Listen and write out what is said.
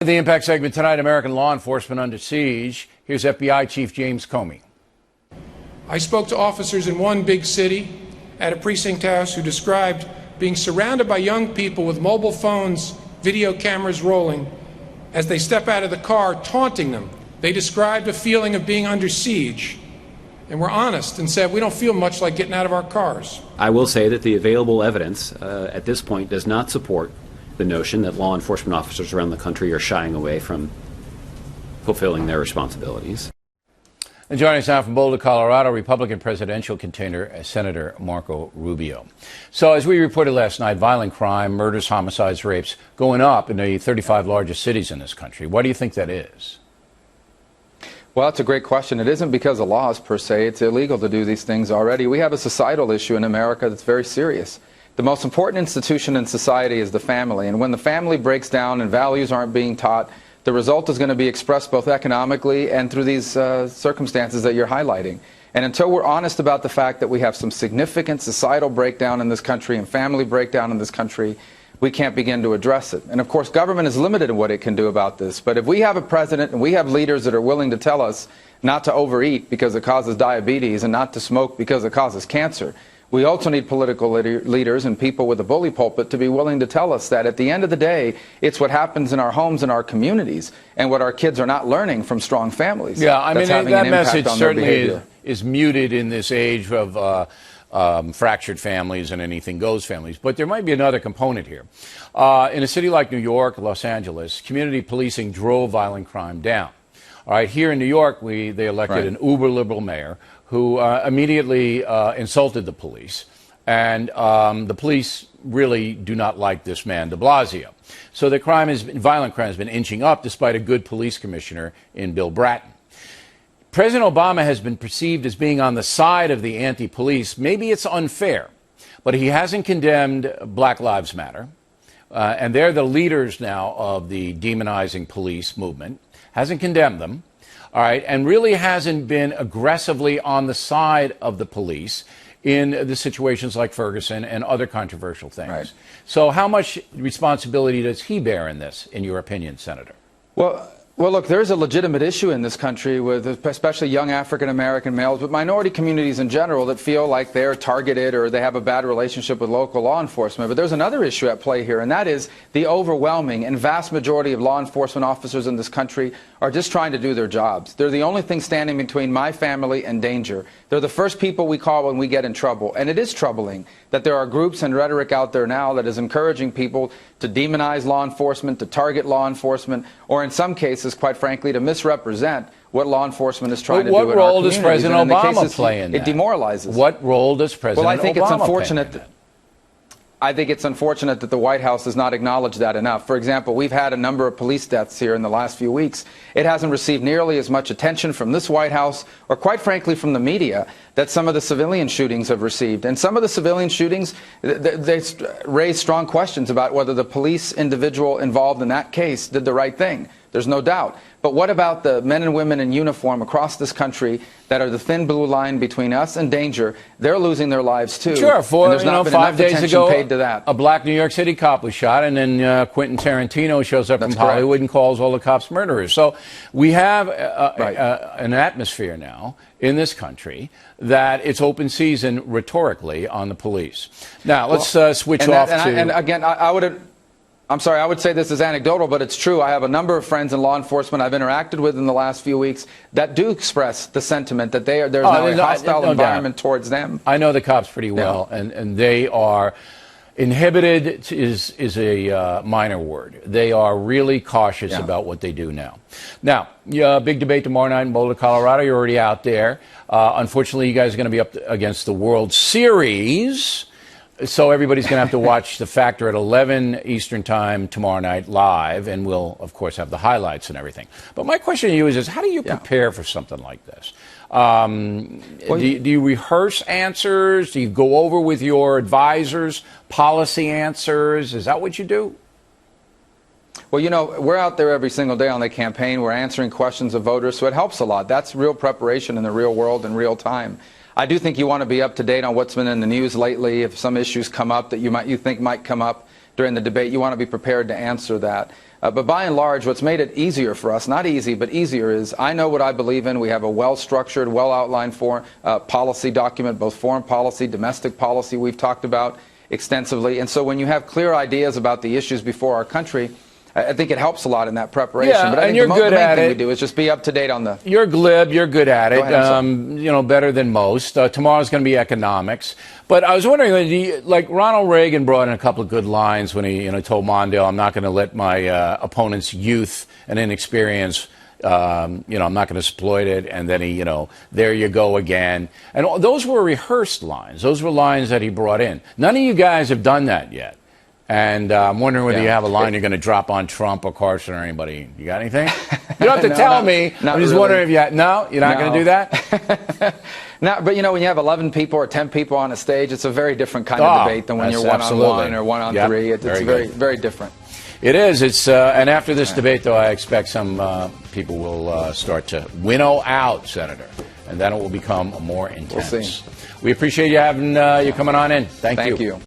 The Impact segment tonight, American law enforcement under siege. Here's FBI Chief James Comey. I spoke to officers in one big city at a precinct house who described being surrounded by young people with mobile phones, video cameras rolling, as they step out of the car, taunting them. They described a feeling of being under siege and were honest and said, we don't feel much like getting out of our cars. I will say that the available evidence at this point does not support the notion that law enforcement officers around the country are shying away from fulfilling their responsibilities. And joining us now from Boulder, Colorado, Republican presidential contender Senator Marco Rubio. So as we reported last night, violent crime, murders, homicides, rapes going up in the 35 largest cities in this country. Why do you think that is? Well, that's a great question. It isn't because of laws per se. It's illegal to do these things already. We have a societal issue in America that's very serious. The most important institution in society is the family. And when the family breaks down and values aren't being taught, the result is going to be expressed both economically and through these circumstances that you're highlighting. And until we're honest about the fact that we have some significant societal breakdown in this country and family breakdown in this country, we can't begin to address it. And of course, government is limited in what it can do about this. But if we have a president and we have leaders that are willing to tell us not to overeat because it causes diabetes and not to smoke because it causes cancer, we also need political leaders and people with a bully pulpit to be willing to tell us that at the end of the day, it's what happens in our homes and our communities and what our kids are not learning from strong families. Yeah, I mean, that message certainly is muted in this age of fractured families and anything goes families. But there might be another component here. In a city like New York, Los Angeles, community policing drove violent crime down. All right, here in New York, they elected an uber-liberal mayor who immediately insulted the police. And the police really do not like this man, de Blasio. So the violent crime has been inching up despite a good police commissioner in Bill Bratton. President Obama has been perceived as being on the side of the anti-police. Maybe it's unfair, but he hasn't condemned Black Lives Matter. And they're the leaders now of the demonizing police movement. Hasn't condemned them. All right, and really hasn't been aggressively on the side of the police in the situations like Ferguson and other controversial things. Right. So how much responsibility does he bear in this, in your opinion, Senator? Well, look, there's a legitimate issue in this country with especially young African-American males, but minority communities in general that feel like they're targeted or they have a bad relationship with local law enforcement. But there's another issue at play here, and that is the overwhelming and vast majority of law enforcement officers in this country are just trying to do their jobs. They're the only thing standing between my family and danger. They're the first people we call when we get in trouble. And it is troubling that there are groups and rhetoric out there now that is encouraging people to demonize law enforcement, to target law enforcement, or in some cases, quite frankly, to misrepresent what law enforcement is trying to do in our communities. What role does President Obama play in that? It demoralizes. What role does President Obama play in that? Well, I think it's unfortunate. I think it's unfortunate that the White House has not acknowledged that enough. For example, we've had a number of police deaths here in the last few weeks. It hasn't received nearly as much attention from this White House, or quite frankly from the media, that some of the civilian shootings have received. And some of the civilian shootings, they raise strong questions about whether the police individual involved in that case did the right thing. There's no doubt. But what about the men and women in uniform across this country that are the thin blue line between us and danger? They're losing their lives too. Sure, 5 days ago, paid to that. A black New York City cop was shot, and then Quentin Tarantino shows up from Hollywood and calls all the cops murderers. So we have an atmosphere now in this country that it's open season rhetorically on the police. Now let's switch off to. And again, I'm sorry, I would say this is anecdotal, but it's true. I have a number of friends in law enforcement I've interacted with in the last few weeks that do express the sentiment that there's now a hostile environment towards them. I know the cops pretty well, and they are inhibited is a minor word. They are really cautious about what they do now. Now, big debate tomorrow night in Boulder, Colorado. You're already out there. Unfortunately, you guys are going to be up against the World Series. So everybody's going to have to watch The Factor at 11 Eastern Time tomorrow night live, and we'll, of course, have the highlights and everything. But my question to you is how do you prepare for something like this? Do you rehearse answers? Do you go over with your advisors policy answers? Is that what you do? Well, you know, we're out there every single day on the campaign. We're answering questions of voters, so it helps a lot. That's real preparation in the real world in real time. I do think you want to be up to date on what's been in the news lately. If some issues come up that you think might come up during the debate. You want to be prepared to answer that. But by and large, what's made it easier for us, not easy, but easier, is I know what I believe in. We have a well-structured, well-outlined foreign policy document, both foreign policy, domestic policy we've talked about extensively. And so when you have clear ideas about the issues before our country, I think it helps a lot in that preparation. Yeah, but I and think you're good the main at thing it. we do is just be up to date on the... You're glib. You're good at it. Go ahead, you know, better than most. Tomorrow's going to be economics. But I was wondering, like Ronald Reagan brought in a couple of good lines when he, told Mondale, "I'm not going to let my opponent's youth and inexperience, I'm not going to exploit it." And then he, there you go again. And those were rehearsed lines. Those were lines that he brought in. None of you guys have done that yet. And I'm wondering whether you have a line you're going to drop on Trump or Carson or anybody. You got anything? You don't have to tell me. I'm just wondering if you're not going to do that? No, but when you have 11 people or 10 people on a stage, it's a very different kind of debate than when you're one-on-one or one-on-three. It's very, very different. It is. It's and after this debate, though, I expect some people will start to winnow out Senator, and then it will become more intense. We'll see. We appreciate you having you coming on in. Thank you.